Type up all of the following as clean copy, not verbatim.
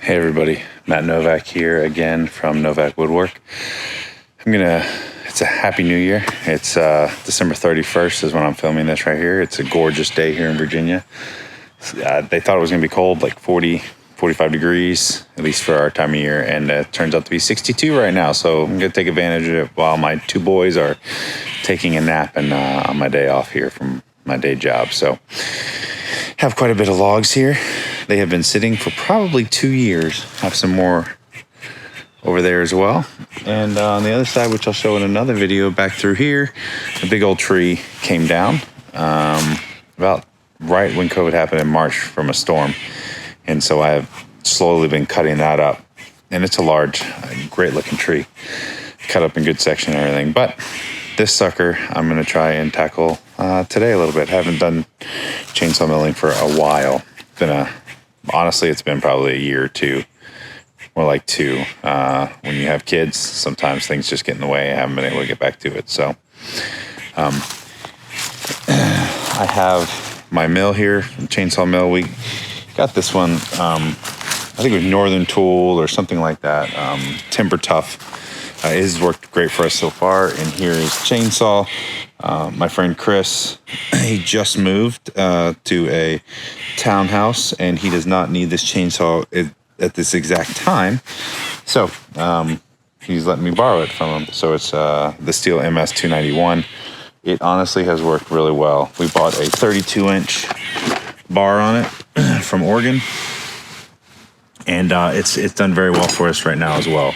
Hey everybody, Matt Novak here again from NovackWoodwork. It's a happy new year. It's December 31st is when I'm filming this right here. It's a gorgeous day here in Virginia. They thought it was gonna be cold, like 40, 45 degrees, at least for our time of year. And it turns out to be 62 right now. So I'm gonna take advantage of it while my two boys are taking a nap and on my day off here from my day job. So have quite a bit of logs here. They have been sitting for probably 2 years. Have some more over there as well. And on the other side, which I'll show in another video, back through here, a big old tree came down about right when COVID happened in March from a storm. And so I have slowly been cutting that up. And it's a large, great looking tree. Cut up in good section and everything. But this sucker, I'm gonna try and tackle today a little bit. Haven't done chainsaw milling for a while. Honestly, it's been probably a year or two, more like two. When you have kids, sometimes things just get in the way. I haven't been able to get back to it. So I have my mill here, chainsaw mill. We got this one, I think it was Northern Tool or something like that, timbertuff. It has worked great for us so far. And here is chainsaw. My friend Chris, he just moved to a townhouse and he does not need this chainsaw at this exact time. So he's letting me borrow it from him. So it's the Stihl MS 291. It honestly has worked really well. We bought a 32-inch bar on it from Oregon. And it's done very well for us right now as well.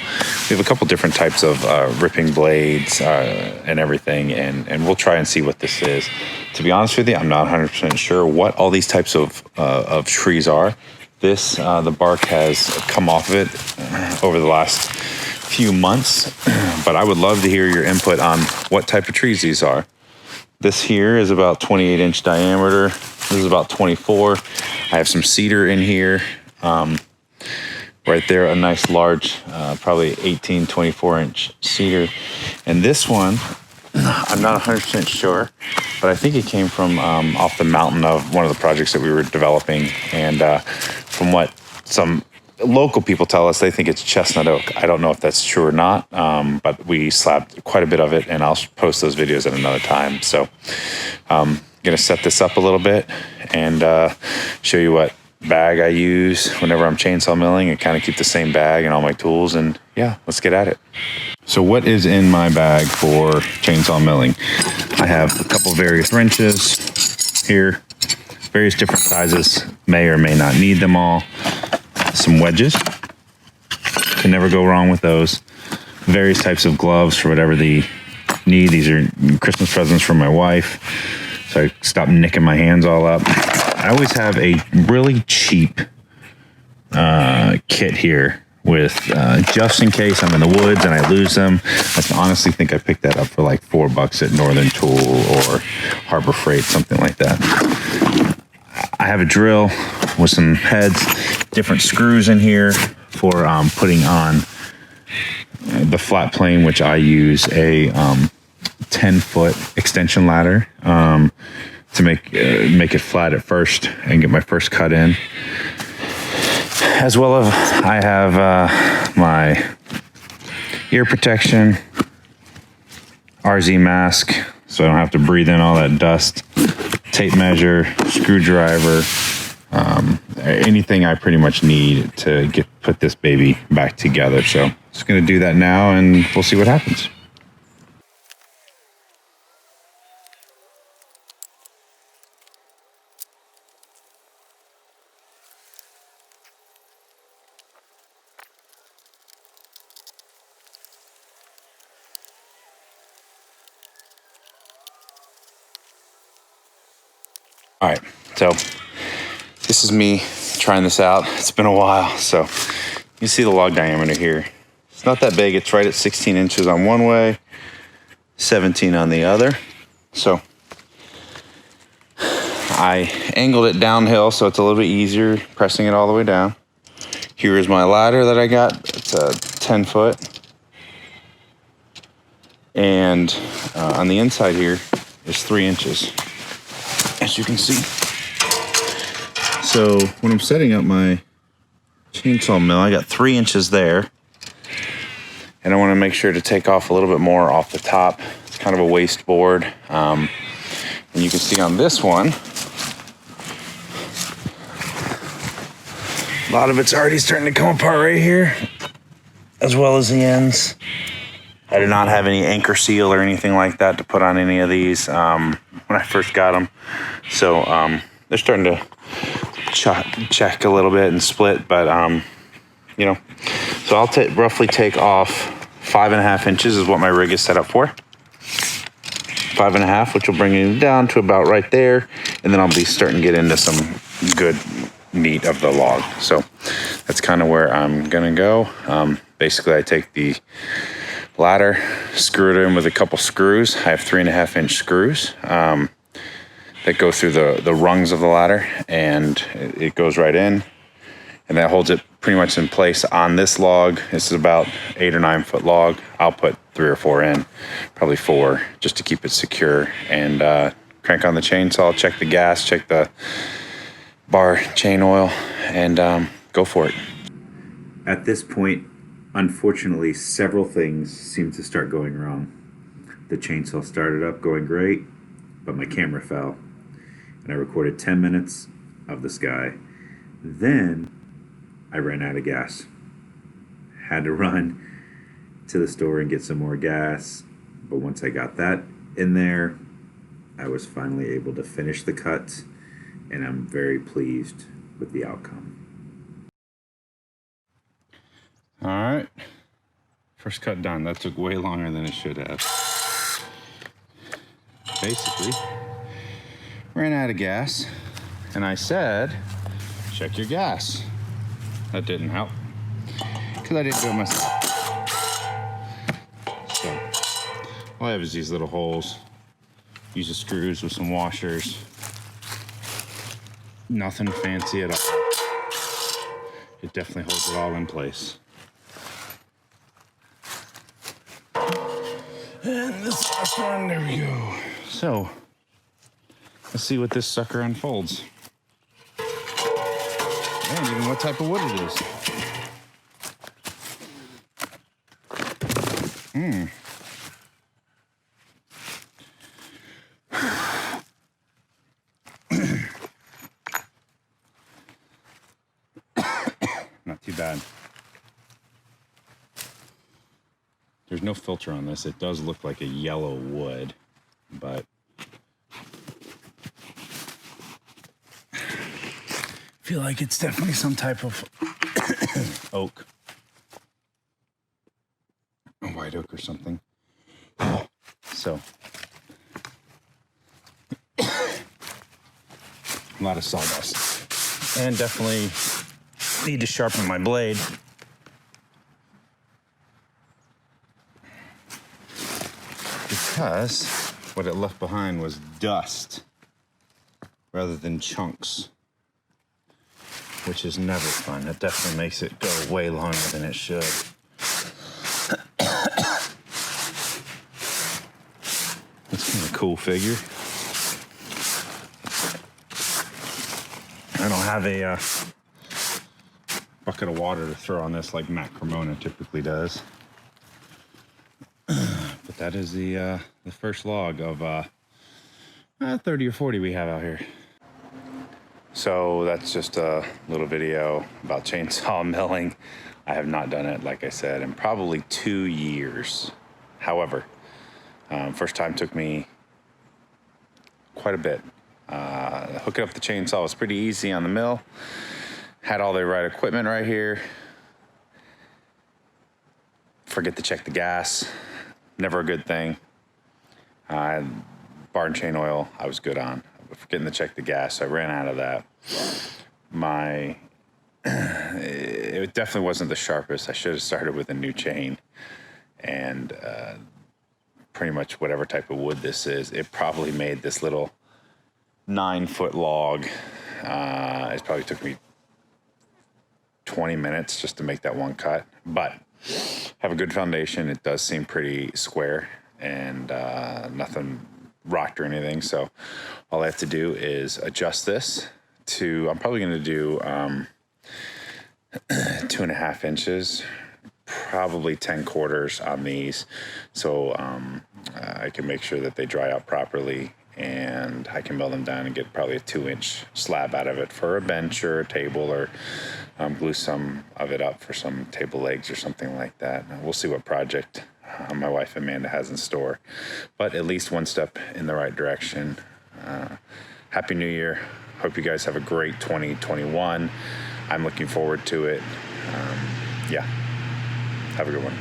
We have a couple different types of ripping blades and everything, and we'll try and see what this is. To be honest with you, I'm not 100% sure what all these types of trees are. This, the bark has come off of it over the last few months, but I would love to hear your input on what type of trees these are. This here is about 28-inch diameter. This is about 24. I have some cedar in here. Right there, a nice large, probably 18, 24-inch cedar. And this one, I'm not 100% sure, but I think it came from off the mountain of one of the projects that we were developing. And from what some local people tell us, they think it's chestnutoak. I don't know if that's true or not, but we slabbed quite a bit of it, and I'll post those videos at another time. So I'm going to set this up a little bit and show you what bag I use whenever I'm chainsaw milling and kind of keep the same bag and all my tools, and yeah, let's get at it. So what is in my bag for chainsaw milling? I have a couple various wrenches here, various different sizes, may or may not need them all. Some wedges, can never go wrong with those. Various types of gloves for whatever the need. These are Christmas presents from my wife, so I stopped nicking my hands all up. I always have a really cheap kit here with just in case I'm in the woods and I lose them. I honestly think I picked that up for like $4 at Northern Tool or Harbor Freight, something like that. I have a drill with some heads, different screws in here for putting on the flat plane, which I use a 10-foot extension ladder to make it flat at first and get my first cut in. As well as I have my ear protection, RZ mask, so I don't have to breathe in all that dust, tape measure, screwdriver, anything I pretty much need to put this baby back together. So just gonna do that now and we'll see what happens. All right, so this is me trying this out. It's been a while, so you see the log diameter here. It's not that big. It's right at 16 inches on one way, 17 on the other. So I angled it downhill so it's a little bit easier pressing it all the way down. Here is my ladder that I got. It's a 10-foot. And on the inside here is 3 inches, as you can see. So when I'm setting up my chainsaw mill. I got 3 inches there. And I want to make sure to take off a little bit more off the top. It's kind of a waste board. And you can see on this one, a lot of it's already starting to come apart right here, as well as the ends. I did not have any anchor seal or anything like that to put on any of these when I first got them. So they're starting to check a little bit and split, but you know, so I'll roughly take off 5.5 inches is what my rig is set up for. 5.5, which will bring it down to about right there, and then I'll be starting to get into some good meat of the log. So that's kind of where I'm gonna go. Basically, I take the ladder, screw it in with a couple screws. I have 3.5-inch screws that go through the rungs of the ladder, and it goes right in, and that holds it pretty much in place on this log. This is about 8 or 9 foot log. I'll put 3 or 4 in, probably 4, just to keep it secure, and crank on the chainsaw, check the gas, check the bar chain oil, and go for it. At this point, unfortunately, several things seem to start going wrong. The chainsaw started up going great, but my camera fell, and I recorded 10 minutes of the sky. Then I ran out of gas. Had to run to the store and get some more gas, but once I got that in there, I was finally able to finish the cut, and I'm very pleased with the outcome. All right, first cut done. That took way longer than it should have. Basically, ran out of gas, and I said, check your gas. That didn't help, because I didn't do it myself. So, all I have is these little holes. Use the screws with some washers. Nothing fancy at all. It definitely holds it all in place. And this last one, there we go. So, let's see what this sucker unfolds. And even what type of wood it is. Not too bad. There's no filter on this. It does look like a yellow wood, but I feel like it's definitely some type of oak. A white oak or something. So, a lot of sawdust. And definitely need to sharpen my blade. Because what it left behind was dust rather than chunks, which is never fun. It definitely makes it go way longer than it should. That's kind of a cool figure. I don't have a bucket of water to throw on this like Matt Cremona typically does. But that is the first log of 30 or 40 we have out here. So that's just a little video about chainsaw milling. I have not done it, like I said, in probably 2 years. However, first time took me quite a bit. Hooking up the chainsaw was pretty easy on the mill. Had all the right equipment right here. Forget to check the gas. Never a good thing. Bar and chain oil, I was good on. Forgetting to check the gas, I ran out of that. It definitely wasn't the sharpest. I should have started with a new chain. And pretty much whatever type of wood this is, it probably made this little 9-foot log. It probably took me 20 minutes just to make that one cut. But have a good foundation. It does seem pretty square and nothing rocked or anything. So all I have to do is adjust this to, I'm probably going to do 2.5 inches, probably 10 quarters on these, so I can make sure that they dry out properly, and I can mill them down and get probably a 2-inch slab out of it for a bench or a table, or glue some of it up for some table legs or something like that. We'll see what project my wife Amanda has in store, but at least one step in the right direction. Happy New Year. Hope you guys have a great 2021. I'm looking forward to it. Yeah, have a good one.